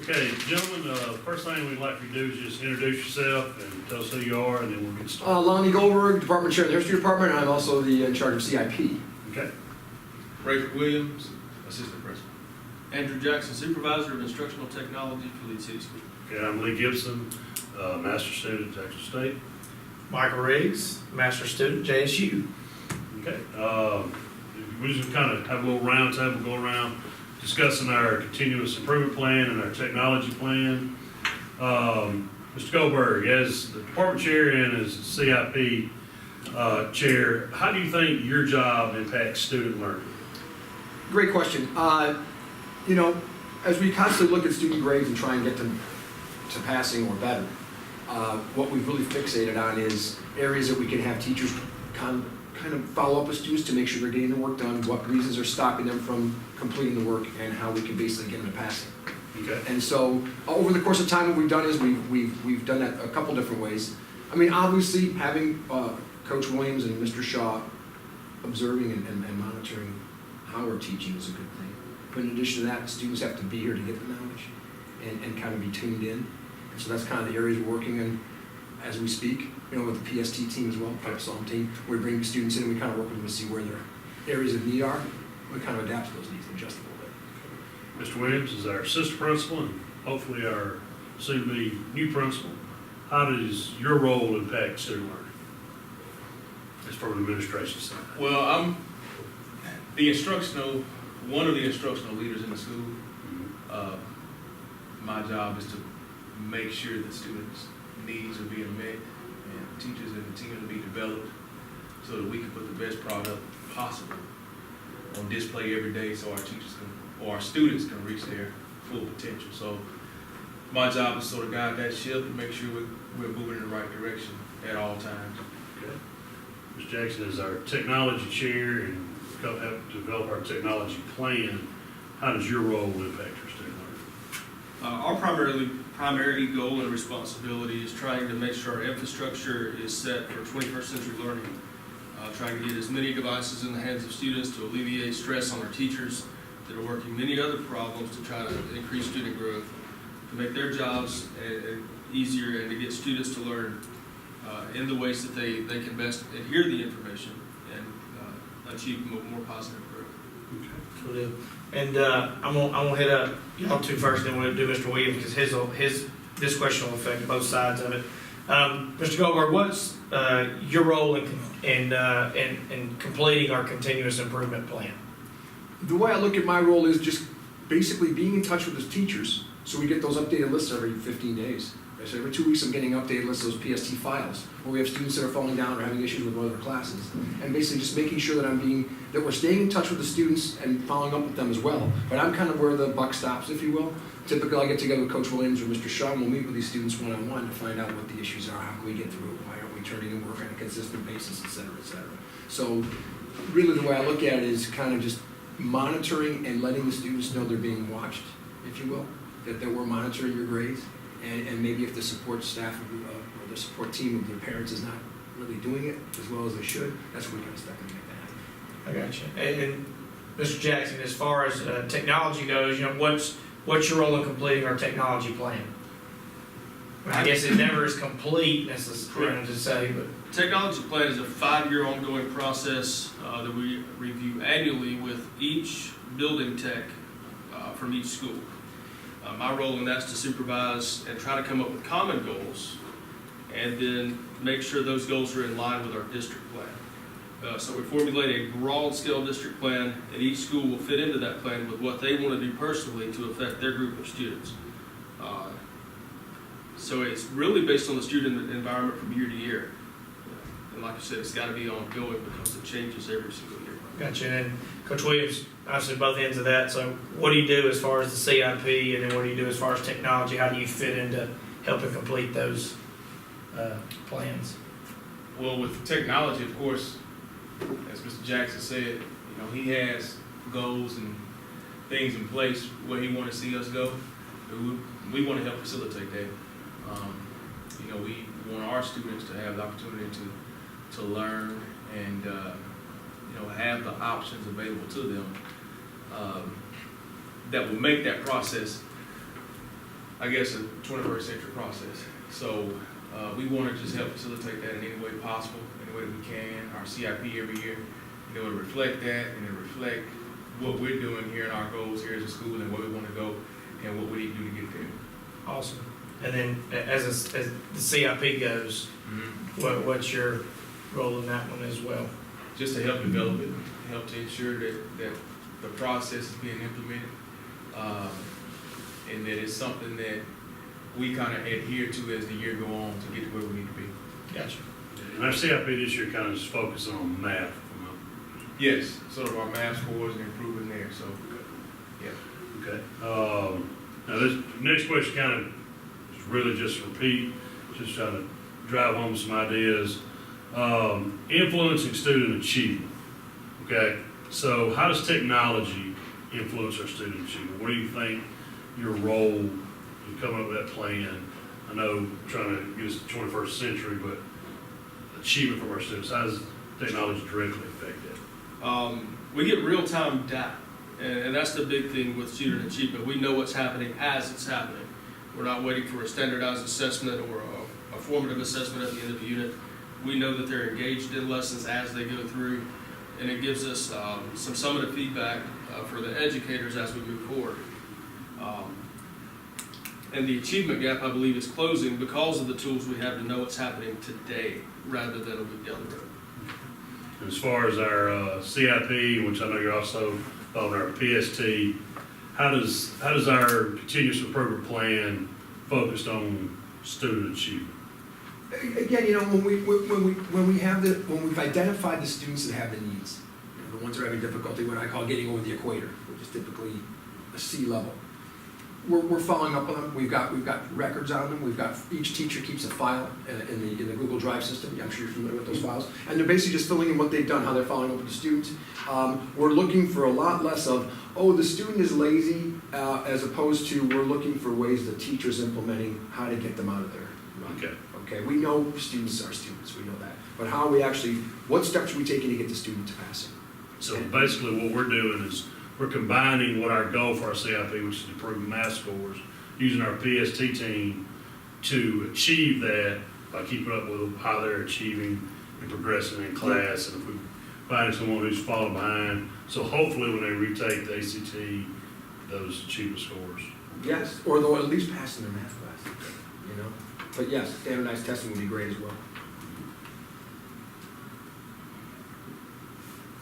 Okay, gentlemen, first thing we'd like for you to do is just introduce yourself and tell us who you are, and then we'll get started. Lonnie Goldberg, Department Chair of the History Department, and I'm also in charge of CIP. Okay, Rayford Williams, Assistant Principal. Andrew Jackson, Supervisor of Instructional Technology for Leeds City School. okay, I'm Lee Gibson, Master Student at Texas State. Michael Riggs, Master Student, JSU. Okay, we just kind of have a little round table, go around discussing our continuous improvement plan and our technology plan. Mr. Goldberg, as the department chair and as CIP chair, how do you think your job impacts student learning? Great question. You know, as we constantly look at student grades and try and get them to passing or better, what we've really fixated on is areas that we can have teachers kind of follow up with students to make sure they're getting the work done, what reasons are stopping them from completing the work, and how we can basically get them to passing. Okay, And so, over the course of time, what we've done is we've done that a couple different ways. I mean, obviously, having Coach Williams and Mr. Shaw observing and monitoring how we're teaching is a good thing. But in addition to that, students have to be here to get the knowledge and kind of be tuned in. And so that's kind of the areas we're working in as we speak, you know, with the PST team as well, Prep Psalm team. We bring students in and we kind of work with them to see where their areas of need are. We kind of adapt to those needs and adjust a little bit. Mr. Williams is our assistant principal and hopefully our soon-to-be new principal. How does your role impact student learning? As from an administration side. Well, I'm one of the instructional leaders in the school. My job is to make sure that students' needs are being met and teachers are continuing to be developed so that we can put the best product possible on display every day so our students can reach their full potential. So my job is to sort of guide that ship and make sure we're moving in the right direction at all times. Okay. Ms. Jackson is our technology chair and help develop our technology plan. How does your role impact your student learning? Our primary goal and responsibility is trying to make sure our infrastructure is set for 21st century learning. Trying to get as many devices in the hands of students to alleviate stress on our teachers that are working many other problems to try to increase student growth, to make their jobs easier and to get students to learn in the ways that they can best adhere to the information and achieve more positive growth. Okay. And I'm gonna hit up y'all two first, then we'll do Mr. Williams because this question will affect both sides of it. Mr. Goldberg, what's your role in completing our continuous improvement plan? The way I look at my role is just basically being in touch with the teachers, so we get those updated lists every 15 days. So every 2 weeks I'm getting updated lists of those PST files, where we have students that are falling down or having issues with one of their classes. And basically just making sure that we're staying in touch with the students and following up with them as well. But I'm kind of where the buck stops, if you will. Typically I get together with Coach Williams or Mr. Shaw, and we'll meet with these students one-on-one to find out what the issues are, how can we get through it, why aren't we turning in work on a consistent basis, et cetera, et cetera. So really the way I look at it is kind of just monitoring and letting the students know they're being watched, if you will, that we're monitoring your grades, and maybe if the support staff or the support team of their parents is not really doing it as well as they should, that's where we kind of step in and make that happen. I got you. And Mr. Jackson, as far as technology goes, you know, what's your role in completing our technology plan? I guess it never is complete necessarily to say, but Technology plan is a 5-year ongoing process that we review annually with each building tech from each school. My role in that is to supervise and try to come up with common goals and then make sure those goals are in line with our district plan. So we formulate a broad scale district plan, and each school will fit into that plan with what they want to do personally to affect their group of students. So it's really based on the student environment from year to year. And like I said, it's got to be ongoing because it changes every single year. gotcha. And Coach Williams, obviously both ends of that. So what do you do as far as the CIP, and then what do you do as far as technology? How do you fit into helping complete those plans? Well, with technology, of course, as Mr. Jackson said, you know, he has goals and things in place where he wants to see us go. We want to help facilitate that. You know, we want our students to have the opportunity to learn and you know, have the options available to them that will make that process I guess, a 21st century process. So we want to just help facilitate that in any way possible, any way that we can. Our CIP every year, you know, to reflect that and to reflect what we're doing here and our goals here as a school and where we want to go and what we need to do to get there. Awesome. And then as the CIP goes, what's your role in that one as well? Just to help develop it, help to ensure that the process is being implemented, and that it's something that we kind of adhere to as the year go on to get to where we need to be. Gotcha. And our CIP this year kind of just focusing on math. Yes, sort of our math scores and improving there, so, yeah. Okay. Now this next question kind of is really just repeat, just trying to drive home some ideas. Influencing student achievement. Okay. So how does technology influence our student achievement? What do you think your role in coming up with that plan? I know trying to get us to the 21st century, but achievement from our students, how does technology directly affect that? We get real-time data, and that's the big thing with student achievement. We know what's happening as it's happening. We're not waiting for a standardized assessment or a formative assessment at the end of the unit. We know that they're engaged in lessons as they go through, and it gives us some summative feedback for the educators as we move forward. And the achievement gap, I believe, is closing because of the tools we have to know what's happening today rather than a week down the road. As far as our CIP, which I know you're also following our PST, how does our continuous improvement plan focused on student achievement? Again, you know, when we've identified the students that have the needs, you know, the ones that are having difficulty, what I call getting over the equator, which is typically a C level. We're following up on them. We've got records on them. Each teacher keeps a file in the Google Drive system. I'm sure you're familiar with those files. And they're basically just filling in what they've done, how they're following up with the students. We're looking for a lot less of, oh, the student is lazy, as opposed to we're looking for ways the teacher's implementing how to get them out of there. Okay. Okay, we know students are students, we know that. But how are we actually, what steps are we taking to get the student to passing? So basically what we're doing is we're combining what our goal for our CIP, which is improving math scores, using our PST team to achieve that by keeping up with how they're achieving and progressing in class. And if we find someone who's falling behind, so hopefully when they retake the ACT, those achievement scores. Yes, or they'll at least pass in their math class, you know? But yes, standardized testing would be great as well.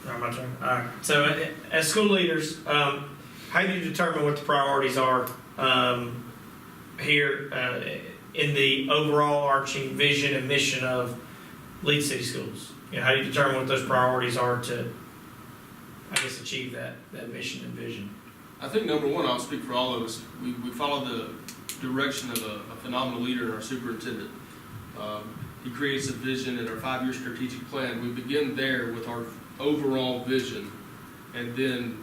All right, my turn. All right. So, as school leaders, how do you determine what the priorities are here in the overall arching vision and mission of Lead City Schools? You know, how do you determine what those priorities are to, I guess, achieve that mission and vision? I think number one, I'll speak for all of us, we follow the direction of a phenomenal leader in our superintendent. He creates a vision in our 5-year strategic plan. We begin there with our overall vision, and then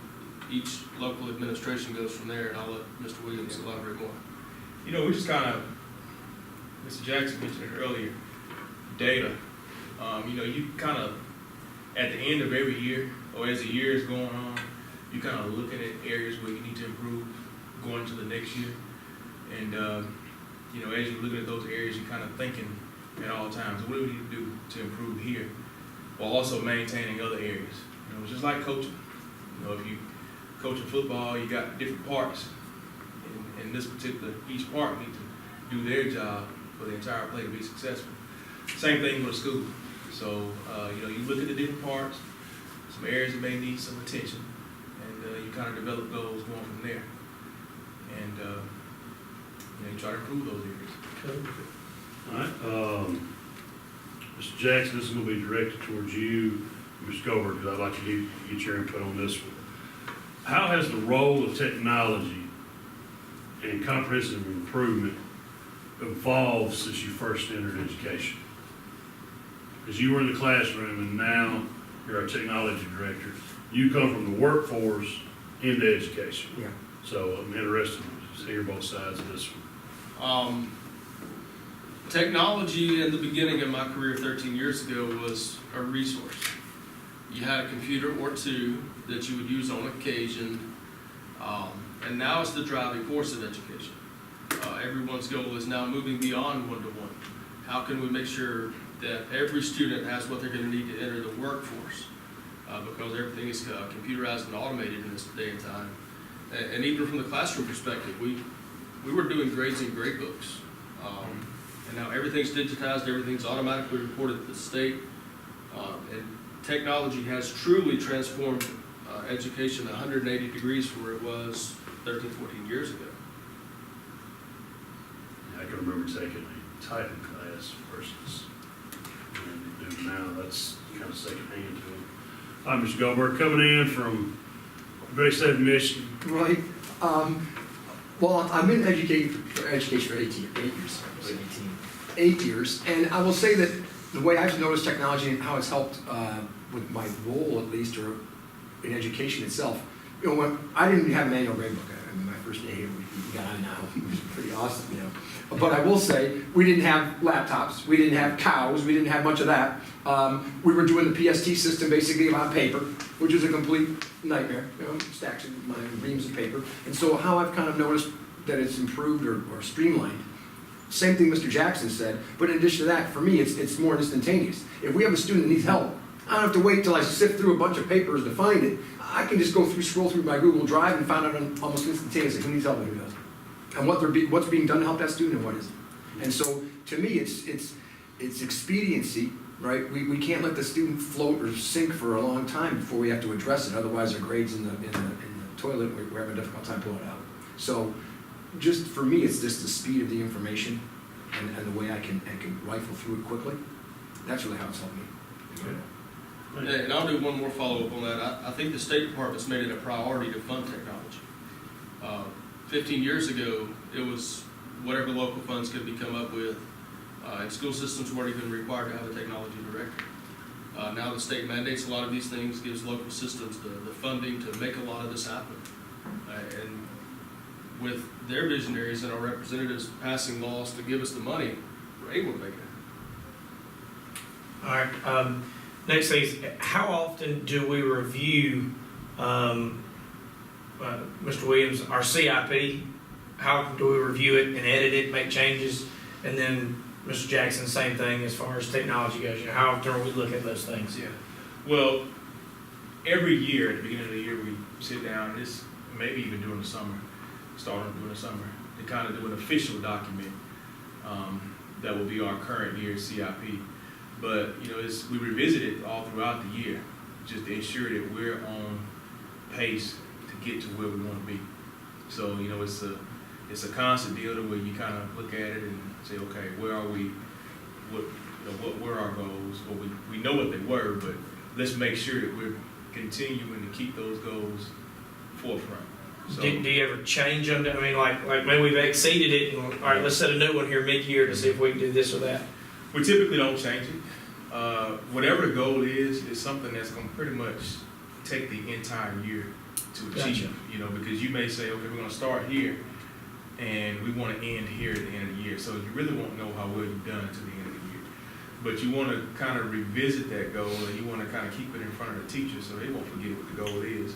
each local administration goes from there, and I'll let Mr. Williams elaborate more. You know, we just kind of, Mr. Jackson mentioned it earlier, data. You know, you kind of, at the end of every year, or as the year is going on, you kind of looking at areas where you need to improve going to the next year. And, you know, as you're looking at those areas, you're kind of thinking at all times, what do we need to do to improve here? While also maintaining other areas. You know, it's just like coaching. You know, if you coaching football, you got different parts. And this particular, each part needs to do their job for the entire play to be successful. Same thing with school. So, you know, you look at the different parts, some areas that may need some attention, and you kind of develop goals going from there. And, you know, you try to improve those areas. All right. Mr. Jackson, this is going to be directed towards you, Mr. Goldberg, because I'd like to get your input on this one. How has the role of technology and comprehensive improvement evolved since you first entered education? Because you were in the classroom and now you're our technology director. You come from the workforce into education. Yeah. So I'm interested to hear both sides of this one. Technology in the beginning of my career 13 years ago was a resource. You had a computer or two that you would use on occasion, and now it's the driving force of education. Everyone's goal is now moving beyond one-to-one. How can we make sure that every student has what they're going to need to enter the workforce? Because everything is computerized and automated in this day and time. And even from the classroom perspective, we were doing grades in grade books. And now everything's digitized, everything's automatically reported to the state. And technology has truly transformed education 180 degrees from where it was 13, 14 years ago. I can remember taking a typing class versus what they do now. That's kind of secondhand to them. Hi, Mr. Goldberg, coming in from the great state of Michigan. Right. Well, I've been in education for 8 years. 8 years, and I will say that the way I've noticed technology and how it's helped with my role, at least, or in education itself. You know, when I didn't have a manual grade book. I mean, my first day here, we got on now. It was pretty awesome, you know. But I will say, we didn't have laptops, we didn't have cows, we didn't have much of that. We were doing the PST system basically on paper, which is a complete nightmare, you know, stacks of my reams of paper. And so how I've kind of noticed that it's improved or streamlined. Same thing Mr. Jackson said, but in addition to that, for me, it's more instantaneous. If we have a student that needs help, I don't have to wait till I sift through a bunch of papers to find it. I can just scroll through my Google Drive and find out almost instantaneously who needs help and who doesn't. And what's being done to help that student and what isn't. And so, to me, it's expediency, right? We can't let the student float or sink for a long time before we have to address it. Otherwise, their grades in the toilet, we're having a difficult time pulling it out. So, just for me, it's just the speed of the information and the way I can rifle through it quickly. That's really how it's helped me. And I'll do one more follow-up on that. I think the State Department's made it a priority to fund technology. 15 years ago, it was whatever local funds could be come up with, and school systems weren't even required to have a technology director. Now the state mandates a lot of these things, gives local systems the funding to make a lot of this happen. And with their visionaries and our representatives passing laws to give us the money, we're able to make it. All right, next thing is, how often do we review, Mr. Williams, our CIP? How often do we review it and edit it, make changes? And then, Mr. Jackson, same thing as far as technology goes. You know, how often are we looking at those things? Yeah. Well, every year, at the beginning of the year, we sit down, this maybe even during the summer, starting during the summer, to kind of do an official document that will be our current year's CIP. But, you know, we revisit it all throughout the year, just to ensure that we're on pace to get to where we want to be. So, you know, it's a constant deal to where you kind of look at it and say, okay, where are we? What were our goals? Well, we know what they were, but let's make sure that we're continuing to keep those goals forefront. So, Do you ever change them? I mean, like maybe we've exceeded it, and all right, let's set a new one here mid-year to see if we can do this or that. we typically don't change it. Whatever the goal is something that's going to pretty much take the entire year to achieve. Gotcha. You know, because you may say, okay, we're going to start here, and we want to end here at the end of the year. So you really won't know how well you've done until the end of the year. But you want to kind of revisit that goal, and you want to kind of keep it in front of the teachers so they won't forget what the goal is.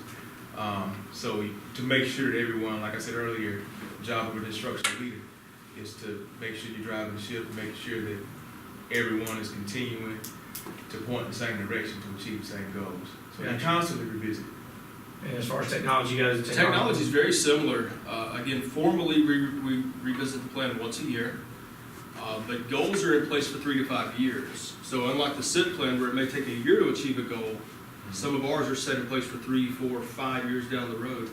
So to make sure that everyone, like I said earlier, the job of an instructional leader is to make sure you're driving the ship, make sure that everyone is continuing to point in the same direction to achieve the same goals. So you Gotcha. constantly revisit. And as far as technology goes, Technology is very similar. Again, formally, we revisit the plan once a year, but goals are in place for 3 to 5 years. So unlike the SIP plan, where it may take a year to achieve a goal, some of ours are set in place for 3, 4, 5 years down the road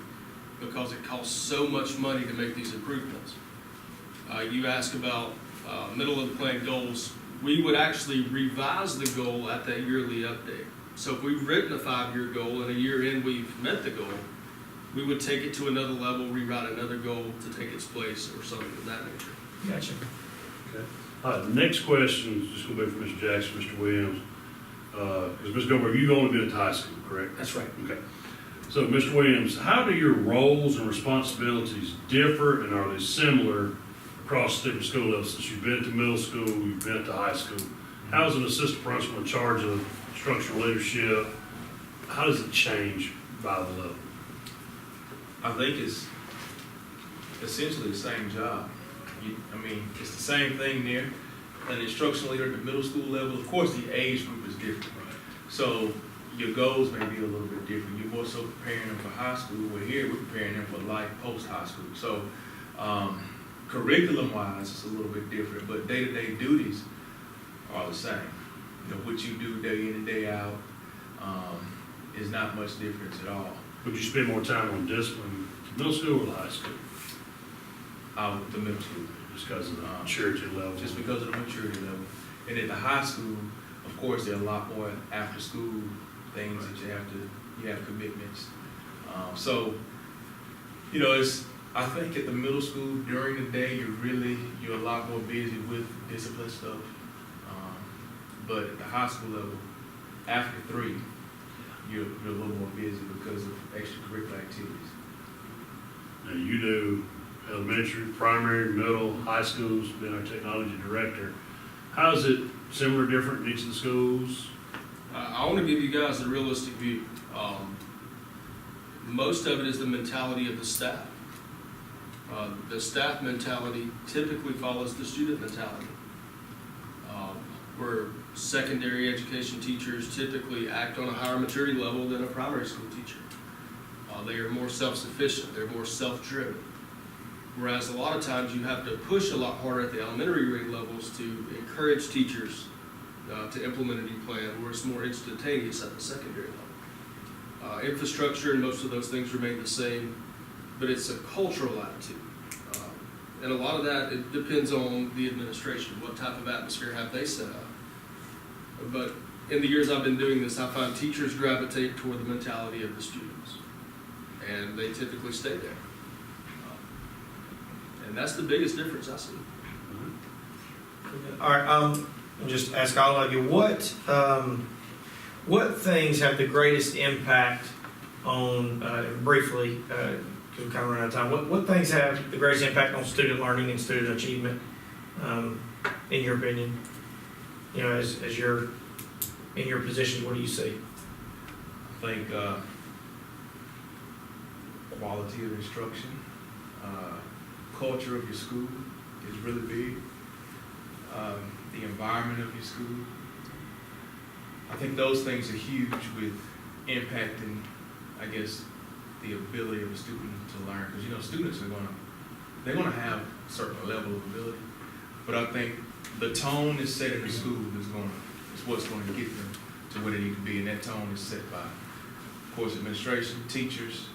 because it costs so much money to make these improvements. You ask about middle of the plan goals. We would actually revise the goal at that yearly update. So if we've written a 5-year goal and a year in we've met the goal, we would take it to another level, rewrite another goal to take its place or something of that nature. Gotcha. Okay. Next question is just going to be for Mr. Jackson, Mr. Williams. Because Mr. Goldberg, you've only been at high school, correct? That's right. Okay. So, Mr. Williams, how do your roles and responsibilities differ, and are they similar across different school levels? Since you've been to middle school, you've been to high school. How is an assistant principal in charge of instructional leadership? How does it change by the level? I think it's essentially the same job. I mean, it's the same thing there. An instructional leader at the middle school level, of course, the age group is different. So your goals may be a little bit different. You're more so preparing them for high school, where here we're preparing them for life post-high school. So curriculum-wise, it's a little bit different, but day-to-day duties are the same. You know, what you do day in and day out is not much difference at all. Would you spend more time on discipline, middle school or the high school? The middle school. Just because of the maturity level? Just because of the maturity level. And at the high school, of course, there are a lot more after-school things that you have commitments. So, you know, I think at the middle school, during the day, you're a lot more busy with discipline stuff. But at the high school level, after 3, you're a little more busy because of extracurricular activities. Now, you do elementary, primary, middle, high schools, being our technology director. How is it similar, different in each of the schools? I want to give you guys a realistic view. Most of it is the mentality of the staff. The staff mentality typically follows the student mentality. Where secondary education teachers typically act on a higher maturity level than a primary school teacher. They are more self-sufficient, they're more self-driven. Whereas a lot of times you have to push a lot harder at the elementary grade levels to encourage teachers to implement a new plan, where it's more instantaneous at the secondary level. Infrastructure and most of those things remain the same, but it's a cultural attitude. And a lot of that, it depends on the administration. What type of atmosphere have they set up? But in the years I've been doing this, I find teachers gravitate toward the mentality of the students. And they typically stay there. And that's the biggest difference I see. All right, I'll just ask all of you, what things have the greatest impact on, briefly, because we're kind of running out of time, what things have the greatest impact on student learning and student achievement, in your opinion? You know, as you're in your position, what do you see? I think quality of instruction, culture of your school is really big. The environment of your school. I think those things are huge with impacting, I guess, the ability of a student to learn. Because, you know, students they're gonna have a certain level of ability. But I think the tone is set in the school is what's gonna get them to where they need to be. And that tone is set by, of course, administration, teachers,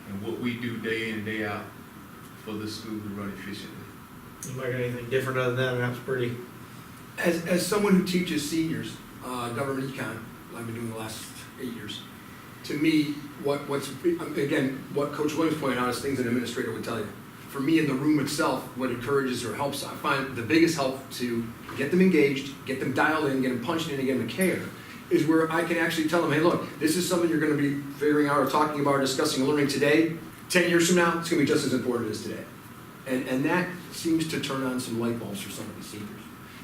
and what we do day in and day out for the school to run efficiently. You make anything different other than that? That's pretty. As someone who teaches seniors, government econ, I've been doing the last 8 years. To me, what Coach Williams pointed out is things an administrator would tell you. For me, in the room itself, what encourages or helps, I find the biggest help to get them engaged, get them dialed in, get them punched in, and get them to care, is where I can actually tell them, hey, look, this is something you're going to be figuring out or talking about or discussing or learning today. 10 years from now, it's going to be just as important as today. And that seems to turn on some light bulbs for some of the seniors.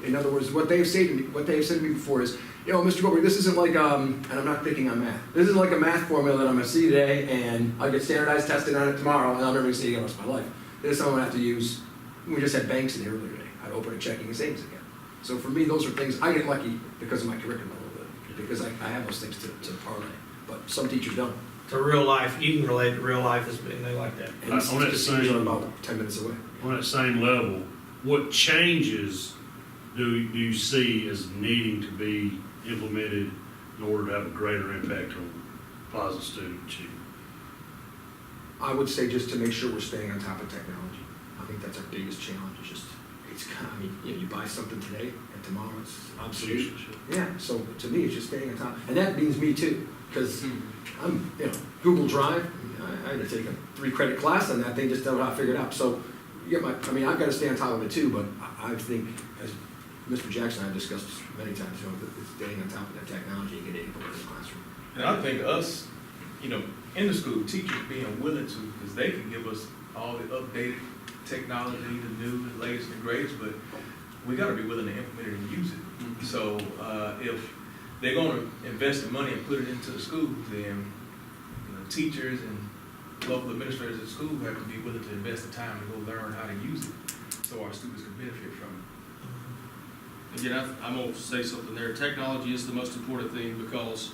In other words, what they have said to me before is, you know, Mr. Goldberg, this isn't like, and I'm not picking on math. This isn't like a math formula that I'm going to see today and I'll get standardized tested on it tomorrow and I'll never see it again the rest of my life. This is something I have to use. We just had banks in here earlier today. I'd open a checking and savings account. So for me, those are things, I get lucky because of my curriculum a little bit, because I have those things to parlay. But some teachers don't. To real life, you can relate to real life, and they like that. And On some that seniors same- are about 10 minutes away. On that same level, what changes do you see as needing to be implemented in order to have a greater impact on positive student achievement? I would say just to make sure we're staying on top of technology. I think that's our biggest challenge. I mean, you know, you buy something today and tomorrow it's obsolete. Yeah, so to me, it's just staying on top. And that means me too, because I'm, you know, Google Drive, I had to take a 3-credit class on that thing just to know how to figure it out. So you get I've got to stay on top of it too, but I think, as Mr. Jackson and I have discussed many times, you know, it's staying on top of that technology and getting it in the classroom. And I think us, you know, in the school, teachers being willing to, because they can give us all the updated technology, the new, the latest, and greatest, but we got to be willing to implement it and use it. Mm-hmm. So if they're going to invest the money and put it into the schools, then, you know, teachers and local administrators at school have to be willing to invest the time to go learn how to use it, so our students benefit from it. Again, I'm gonna say something there. Technology is the most important thing because,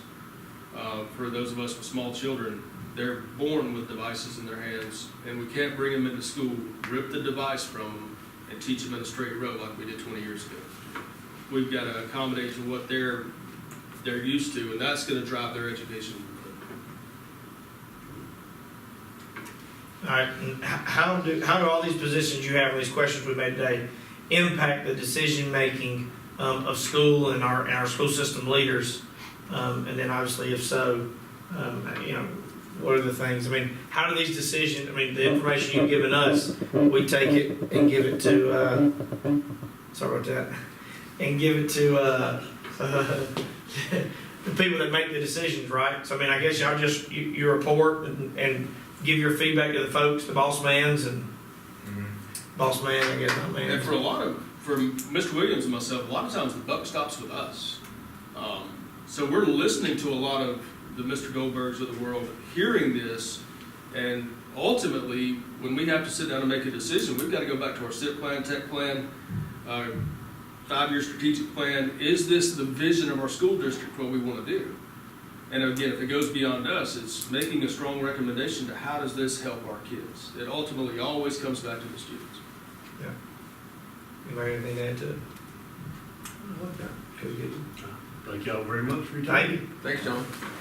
for those of us with small children, they're born with devices in their hands, and we can't bring them into school, rip the device from them, and teach them in a straight row like we did 20 years ago. We've got to accommodate to what they're used to, and that's gonna drive their education. All right, and how do all these positions you have, these questions we made today, impact the decision-making of school and our school system leaders? And then obviously, if so, what are the things, I mean, how do these decisions, I mean, the information you've given us, we take it and give it to, sorry about that, and give it to the people that make the decisions, right? So, I mean, I guess y'all just, you report and give your feedback to the folks, the boss mans and boss man, I guess, not man. And for Mr. Williams and myself, a lot of times the buck stops with us. So we're listening to a lot of the Mr. Goldbergs of the world, hearing this, and ultimately, when we have to sit down and make a decision, we've got to go back to our SIP plan, tech plan, 5-year strategic plan. Is this the vision of our school district, what we want to do? And again, if it goes beyond us, it's making a strong recommendation to how does this help our kids? It ultimately always comes back to the students. Yeah. Anybody have anything to add to it? Good. Thank y'all very much for your Thank time. you. Thanks, John.